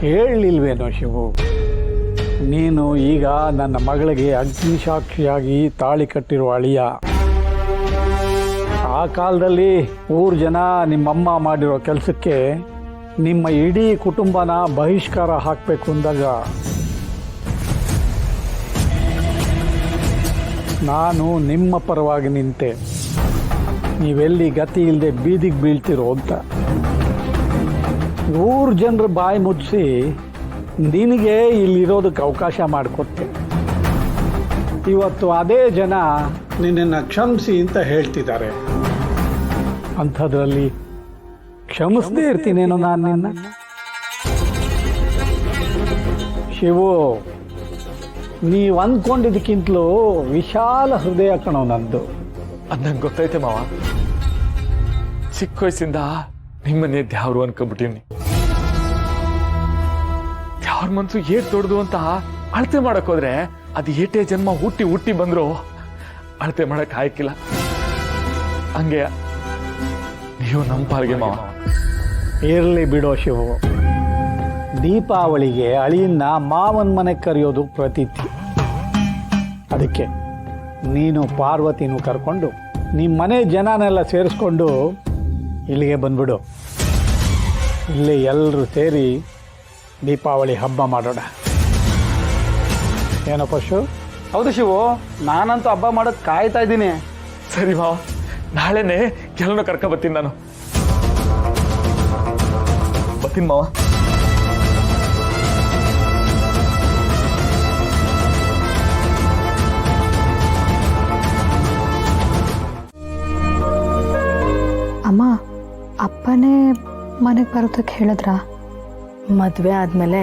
ಹೇಳಲಿಲ್ವೇನೋ ಶಿವು, ನೀನು ಈಗ ನನ್ನ ಮಗಳಿಗೆ ಅಗ್ನಿಸಾಕ್ಷಿಯಾಗಿ ತಾಳಿ ಕಟ್ಟಿರುವ ಅಳಿಯ. ಆ ಕಾಲದಲ್ಲಿ ಊರು ಜನ ನಿಮ್ಮಮ್ಮ ಮಾಡಿರೋ ಕೆಲಸಕ್ಕೆ ನಿಮ್ಮ ಇಡೀ ಕುಟುಂಬನ ಬಹಿಷ್ಕಾರ ಹಾಕಬೇಕು ಅಂದಾಗ ನಾನು ನಿಮ್ಮ ಪರವಾಗಿ ನಿಂತೆ, ನೀವೆಲ್ಲಿ ಗತಿ ಇಲ್ಲದೆ ಬೀದಿಗೆ ಬೀಳ್ತಿರೋ ಅಂತ. ಊರು ಜನರ ಬಾಯಿ ಮುಚ್ಚಿಸಿ ನಿನಗೆ ಇಲ್ಲಿರೋದಕ್ಕೆ ಅವಕಾಶ ಮಾಡಿಕೊಟ್ಟೆ. ಇವತ್ತು ಅದೇ ಜನ ನಿನ್ನನ್ನು ಕ್ಷಮಿಸಿ ಅಂತ ಹೇಳ್ತಿದ್ದಾರೆ. ಅಂಥದ್ರಲ್ಲಿ ಕ್ಷಮಿಸದೇ ಇರ್ತೀನೇನೋ ನಾನು ನಿನ್ನ? ಶಿವು, ನೀವು ಅಂದ್ಕೊಂಡಿದ್ದಕ್ಕಿಂತಲೂ ವಿಶಾಲ ಹೃದಯ ಕಣೋ ನಂದು. ಅದು ನಂಗೆ ಗೊತ್ತೈತೆ ಮಾವ. ಚಿಕ್ಕ ವಯಸ್ಸಿಂದ ನಿಮ್ಮನ್ನೇ ದ್ಯಾವ್ರು ಅನ್ಕೊಂಡ್ಬಿಟ್ಟಿನಿ. ದ್ಯಾವ್ರ ಮನ್ಸು ಏಟ್ ದೊಡ್ಡದು ಅಂತ ಅಳತೆ ಮಾಡಕ್ ಹೋದ್ರೆ ಅದು ಏಟೇ ಜನ್ಮ ಹುಟ್ಟಿ ಹುಟ್ಟಿ ಬಂದ್ರು ಅಳತೆ ಮಾಡಕ್ ಆಯ್ಕಿಲ್ಲ. ಹಂಗೆ ನೀವು ನಮ್ಮ ಪಾಲ್ಗೆ ಮಾವ. ಇರಲಿ ಬಿಡೋ ಶಿವು, ದೀಪಾವಳಿಗೆ ಅಳಿಯನ್ನ ಮಾವನ ಮನೆಗೆ ಕರೆಯೋದು ಪ್ರತೀತಿ. ಅದಕ್ಕೆ ನೀನು ಪಾರ್ವತಿನೂ ಕರ್ಕೊಂಡು ನಿಮ್ಮ ಮನೆ ಜನನೆಲ್ಲ ಸೇರಿಸ್ಕೊಂಡು ಇಲ್ಲಿಗೆ ಬಂದ್ಬಿಡು. ಇಲ್ಲಿ ಎಲ್ಲರೂ ಸೇರಿ ದೀಪಾವಳಿ ಹಬ್ಬ ಮಾಡೋಣ. ಏನೋ ಪಶು? ಹೌದು ಶಿವು, ನಾನಂತೂ ಹಬ್ಬ ಮಾಡೋದು ಕಾಯ್ತಾ ಇದ್ದೀನಿ. ಸರಿ ಮಾವ, ನಾಳೆನೆ ಕೆಲವನ್ನ ಕರ್ಕ ಬರ್ತೀನಿ. ನಾನು ಬರ್ತೀನಿ ಮಾವ. ಅಮ್ಮ, ಅಪ್ಪನೇ ಮನೆಗೆ ಬರೋದಕ್ಕೆ ಹೇಳಿದ್ರ? ಮದುವೆ ಆದಮೇಲೆ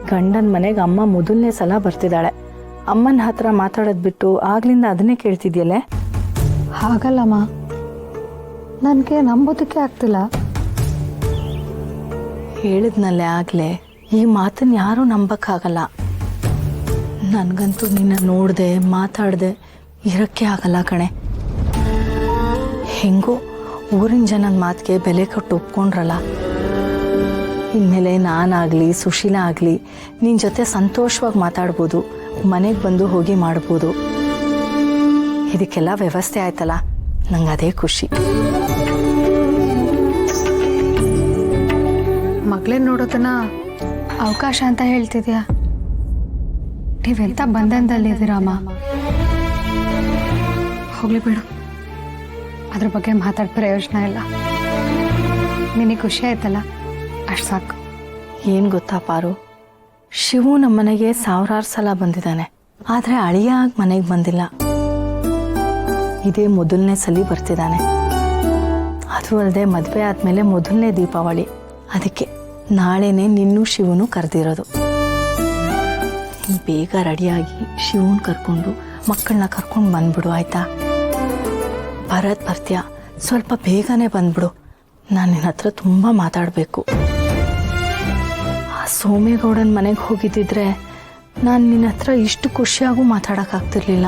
ಗಂಡನ ಮನೆಗೆ ಅಮ್ಮ ಮೊದಲನೇ ಸಲ ಬರ್ತಿದ್ದಾಳೆ. ಅಮ್ಮನ ಹತ್ರ ಮಾತಾಡೋದು ಬಿಟ್ಟು ಆಗ್ಲಿಂದ ಅದನ್ನೇ ಕೇಳ್ತಿದ್ಯಲ್ಲೇ? ಹಾಗಲ್ಲಮ್ಮ, ನನಗೆ ನಂಬೋದಕ್ಕೆ ಆಗ್ತಿಲ್ಲ. ಹೇಳಿದ್ನಲ್ಲೇ ಆಗಲೇ, ಈ ಮಾತನ್ನು ಯಾರೂ ನಂಬಕ್ಕಾಗಲ್ಲ. ನನಗಂತೂ ನಿನ್ನ ನೋಡ್ದೆ ಮಾತಾಡ್ದೆ ಇರೋಕ್ಕೆ ಆಗಲ್ಲ ಕಣೆ. ಹೆಂಗೋ ಊರಿನ ಜನನ ಮಾತಿಗೆ ಬೆಲೆ ಕೊಟ್ಟು ಒಪ್ಕೊಂಡ್ರಲ್ಲ. ಇನ್ಮೇಲೆ ನಾನಾಗಲಿ ಸುಶೀಲಾ ಆಗಲಿ ನಿನ್ನ ಜೊತೆ ಸಂತೋಷವಾಗಿ ಮಾತಾಡ್ಬೋದು, ಮನೆಗೆ ಬಂದು ಹೋಗಿ ಮಾಡ್ಬೋದು. ಇದಕ್ಕೆಲ್ಲ ವ್ಯವಸ್ಥೆ ಆಯ್ತಲ್ಲ, ನಂಗೆ ಅದೇ ಖುಷಿ. ಮಗಳನ್ನ ನೋಡೋದನ್ನ ಅವಕಾಶ ಅಂತ ಹೇಳ್ತಿದ್ಯಾ? ನೀವೆಂತ ಬಂಧನದಲ್ಲಿದ್ದೀರಮ್ಮ. ಹೋಗ್ಲಿ ಬಿಡು, ಅದ್ರ ಬಗ್ಗೆ ಮಾತಾಡ ಪ್ರಯೋಜನ ಇಲ್ಲ. ನಿನಗೆ ಖುಷಿ ಆಯ್ತಲ್ಲ, ಅಷ್ಟು ಸಾಕು. ಏನು ಗೊತ್ತಾ ಪಾರು, ಶಿವು ನಮ್ಮ ಮನೆಗೆ ಸಾವಿರಾರು ಸಲ ಬಂದಿದ್ದಾನೆ, ಆದರೆ ಅಳಿಯ ಆಗಿ ಮನೆಗೆ ಬಂದಿಲ್ಲ. ಇದೇ ಮೊದಲನೇ ಸಲ ಬರ್ತಿದ್ದಾನೆ. ಅದು ಅಲ್ಲದೆ ಮದುವೆ ಆದಮೇಲೆ ಮೊದಲನೇ ದೀಪಾವಳಿ. ಅದಕ್ಕೆ ನಾಳೆನೇ ನಿನ್ನೂ ಶಿವನು ಕರೆದಿರೋದು. ಬೇಗ ರೆಡಿಯಾಗಿ ಶಿವನ್ ಕರ್ಕೊಂಡು ಮಕ್ಕಳನ್ನ ಕರ್ಕೊಂಡು ಬಂದ್ಬಿಡು ಆಯ್ತಾ? ಬರ್ತೀಯ, ಸ್ವಲ್ಪ ಬೇಗನೆ ಬಂದ್ಬಿಡು. ನಾನು ನಿನ್ನ ಹತ್ರ ತುಂಬ ಮಾತಾಡಬೇಕು. ಆ ಸೋಮೇಗೌಡನ ಮನೆಗೆ ಹೋಗಿದ್ದಿದ್ರೆ ನಾನು ನಿನ್ನ ಹತ್ರ ಇಷ್ಟು ಖುಷಿಯಾಗೂ ಮಾತಾಡೋಕ್ಕಾಗ್ತಿರ್ಲಿಲ್ಲ.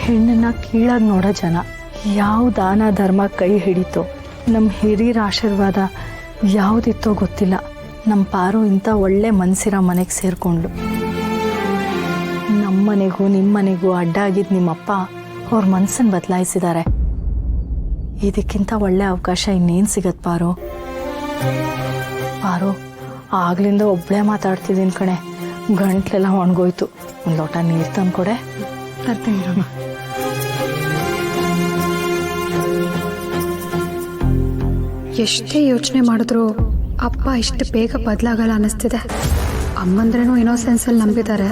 ಹೆಣ್ಣನ್ನು ಕೀಳಾಗಿ ನೋಡೋ ಜನ, ಯಾವ ದಾನ ಧರ್ಮ ಕೈ ಹಿಡಿತೋ, ನಮ್ಮ ಹಿರಿಯರ ಆಶೀರ್ವಾದ ಯಾವುದಿತ್ತೋ ಗೊತ್ತಿಲ್ಲ, ನಮ್ಮ ಪಾರು ಇಂಥ ಒಳ್ಳೆ ಮನಸ್ಸಿರೋ ಮನೆಗೆ ಸೇರಿಕೊಂಡ್ಲು. ನಮ್ಮ ಮನೆಗೂ ನಿಮ್ಮ ಮನೆಗೂ ಅಡ್ಡ ಆಗಿದ್ದು ನಿಮ್ಮಪ್ಪ ಅವ್ರ ಮನಸ್ಸನ್ನು ಬದಲಾಯಿಸಿದ್ದಾರೆ. ಇದಕ್ಕಿಂತ ಒಳ್ಳೆ ಅವಕಾಶ ಇನ್ನೇನು ಸಿಗತ್ತೆ ಪಾರು? ಪಾರು, ಆಗ್ಲಿಂದ ಒಬ್ಬಳೇ ಮಾತಾಡ್ತಿದ್ದೀನಿ ಕಣೆ, ಗಂಟ್ಲೆಲ್ಲ ಒಣಗೋಯ್ತು. ಒಂದು ಲೋಟ ನೀರು ತಂದ್ಕೊಡೆ. ತರ್ತೀನಿ. ಎಷ್ಟೇ ಯೋಚನೆ ಮಾಡಿದ್ರು ಅಪ್ಪ ಇಷ್ಟು ಬೇಗ ಬದಲಾಗಲ್ಲ ಅನ್ನಿಸ್ತಿದೆ. ಅಮ್ಮಂದ್ರೇನೋ ಇನ್ನೋಸೆನ್ಸಲ್ಲಿ ನಂಬಿದ್ದಾರೆ,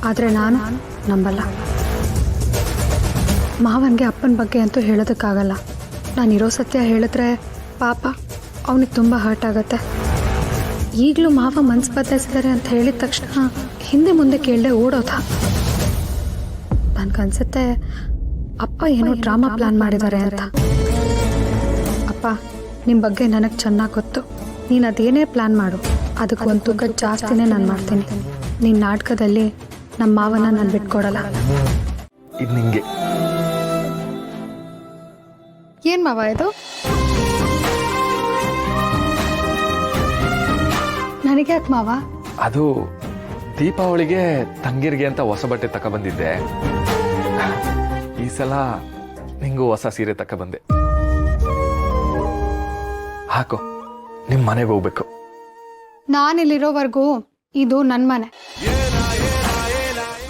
ಆದರೆ ನಾನು ನಂಬಲ್ಲ. ಮಾವನಿಗೆ ಅಪ್ಪನ ಬಗ್ಗೆ ಅಂತೂ ಹೇಳೋದಕ್ಕಾಗಲ್ಲ. ನಾನು ಇರೋ ಸತ್ಯ ಹೇಳಿದ್ರೆ ಪಾಪ ಅವನಿಗೆ ತುಂಬ ಹರ್ಟ್ ಆಗುತ್ತೆ. ಈಗಲೂ ಮಾವ ಮನ್ಸು ಬದಲಾಯಿಸಿದ್ದಾರೆ ಅಂತ ಹೇಳಿದ ತಕ್ಷಣ ಹಿಂದೆ ಮುಂದೆ ಕೇಳದೆ ಓಡೋದ. ನನಗನ್ಸುತ್ತೆ ಅಪ್ಪ ಏನೋ ಡ್ರಾಮಾ ಪ್ಲಾನ್ ಮಾಡಿದ್ದಾರೆ ಅಂತ. ಅಪ್ಪ, ನಿಮ್ಮ ಬಗ್ಗೆ ನನಗೆ ಚೆನ್ನಾಗಿ ಗೊತ್ತು. ನೀನು ಅದೇನೇ ಪ್ಲಾನ್ ಮಾಡು, ಅದಕ್ಕೆ ಒಂದು ತೂಕ ಜಾಸ್ತಿನೇ ನಾನು ಮಾಡ್ತೀನಿ. ನಿನ್ನ ನಾಟಕದಲ್ಲಿ ನಮ್ಮ ಮಾವನ ನಾನು ಬಿಟ್ಕೊಡಲ್ಲ. ಇದು ನಿಂಗೆ ಏನು ಮಾವ ಇದು? ನಾನು ನನಗೆ ಯಾಕೆ ಮಾವ? ಅದು ದೀಪಾವಳಿಗೆ ತಂಗಿರ್ಗೆ ಅಂತ ಹೊಸ ಬಟ್ಟೆ ತಗೊಬಂದಿದ್ದೆ. ಈ ಸಲ ನಿಂಗೂ ಹೊಸ ಸೀರೆ ತಗೊಬಂದೆ. ಹಾಕೋ, ನಿಮ್ ಮನೆಗೆ ಹೋಗ್ಬೇಕು. ನಾನಿಲ್ಲಿರೋವರೆಗೂ ಇದು ನನ್ನ ಮನೆ,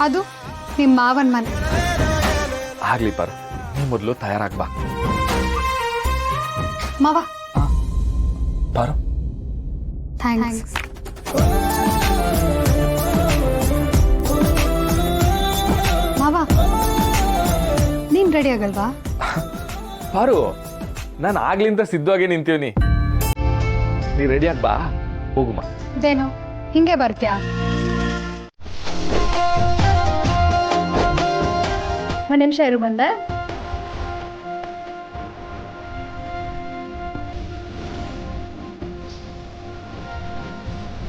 ಅದು ನಿಮ್ಮ ಮಾವನ ಮನೆ. ಆಗ್ಲಿ ಪಾರು, ನೀ ಮೊದಲು ತಯಾರಾಗ್ಬಾ. ಮಾವ ಪಾರು, ಥ್ಯಾಂಕ್ಸ್. ಮಾವ ನೀನ್ ರೆಡಿ ಆಗಲ್ವಾ? ಪಾರು, ನಾನು ಆಗ್ಲಿಂದ ಸಿದ್ಧವಾಗಿ ನಿಂತೀವ್ನಿ. ನೀ ರೆಡಿ ಆಗ್ಬಾ, ಹೋಗುಮ. ಇದೇನು ಹಿಂಗೆ ಬರ್ತೀಯಾ? ಒಂದು ನಿಮಿಷ ಇರು, ಬಂದೆ.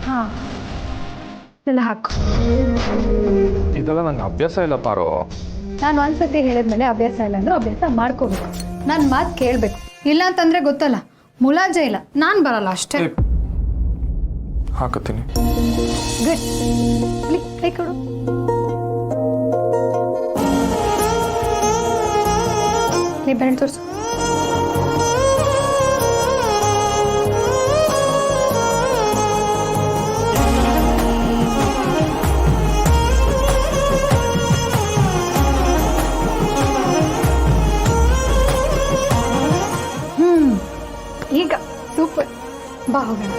ಹಾ, ಎಲ್ಲ ಹಾಕು. ಇದೆಲ್ಲ ನಂಗೆ ಅಭ್ಯಾಸ ಇಲ್ಲ ಪಾರು. ನಾನು ಒಂದ್ಸತಿ ಹೇಳಿದ್ಮೇಲೆ ಅಭ್ಯಾಸ ಇಲ್ಲ ಅಂದ್ರೆ ಅಭ್ಯಾಸ ಮಾಡ್ಕೋಬೇಕು. ನನ್ನ ಮಾತು ಕೇಳಬೇಕು. ಇಲ್ಲ ಅಂತಂದ್ರೆ ಗೊತ್ತಲ್ಲ, ಮುಲಾಜೆ ಇಲ್ಲ, ನಾನು ಬರಲ್ಲ ಅಷ್ಟೇ. ಹಾಕತ್ತೀನಿ. ಗುಡ್. ಇಲ್ಲಿ ಕೈ ಕೊಡು. ನೀ ಬೆರಳು ತೋರಿಸು. ಈಗ ಸೂಪರ್. ಬಾ ಹೋಗೋಣ.